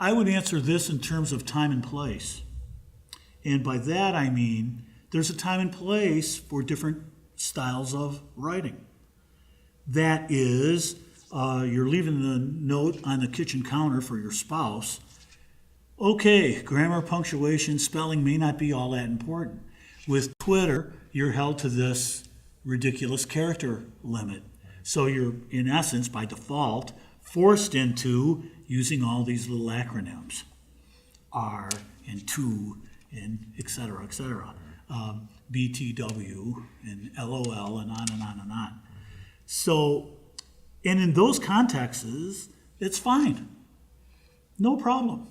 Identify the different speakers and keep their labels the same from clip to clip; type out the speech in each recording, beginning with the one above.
Speaker 1: I would answer this in terms of time and place. And by that I mean there's a time and place for different styles of writing. That is, you're leaving the note on the kitchen counter for your spouse. Okay, grammar, punctuation, spelling may not be all that important. With Twitter, you're held to this ridiculous character limit. So you're, in essence, by default, forced into using all these little acronyms, R and to and et cetera, BTW and LOL and on and on and on. So, and in those contexts, it's fine. No problem.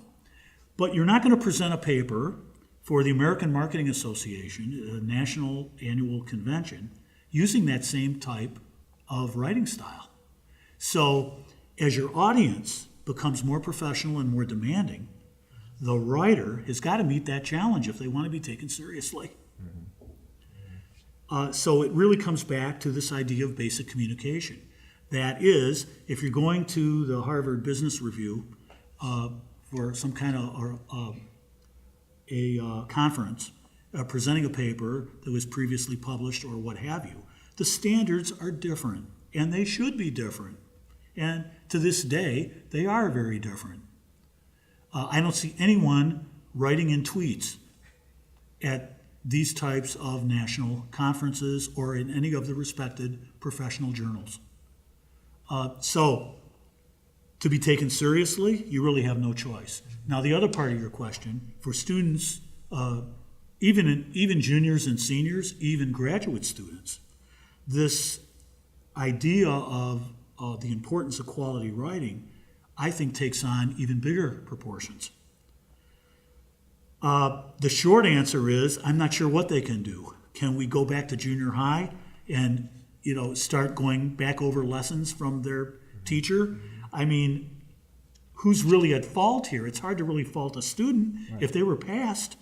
Speaker 1: But you're not going to present a paper for the American Marketing Association, a national annual convention, using that same type of writing style. So as your audience becomes more professional and more demanding, the writer has got to meet that challenge if they want to be taken seriously. So it really comes back to this idea of basic communication. That is, if you're going to the Harvard Business Review for some kind of a conference, presenting a paper that was previously published or what have you, the standards are different, and they should be different. And to this day, they are very different. I don't see anyone writing in tweets at these types of national conferences or in any of the respected professional journals. So, to be taken seriously, you really have no choice. Now, the other part of your question, for students, even juniors and seniors, even graduate students, this idea of the importance of quality writing, I think, takes on even bigger proportions. The short answer is, I'm not sure what they can do. Can we go back to junior high and start going back over lessons from their teacher? I mean, who's really at fault here? It's hard to really fault a student if they were passed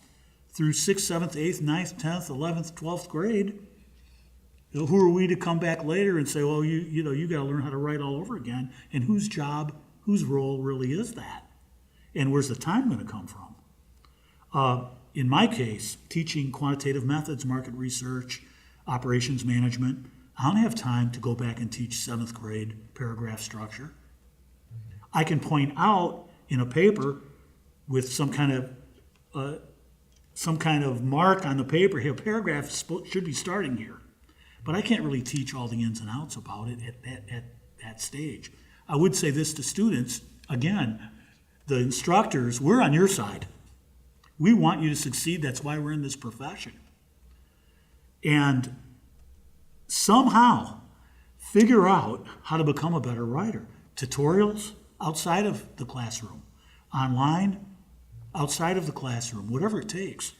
Speaker 1: through 6th, 7th, 8th, 9th, 10th, 11th, 12th grade. Who are we to come back later and say, well, you got to learn how to write all over again? And whose job, whose role really is that? And where's the time going to come from? In my case, teaching quantitative methods, market research, operations management, I don't have time to go back and teach 7th grade paragraph structure. I can point out in a paper with some kind of mark on the paper, here, paragraph should be starting here. But I can't really teach all the ins and outs about it at that stage. I would say this to students, again, the instructors, we're on your side. We want you to succeed. That's why we're in this profession. And somehow figure out how to become a better writer. Tutorials outside of the classroom, online, outside of the classroom, whatever it takes.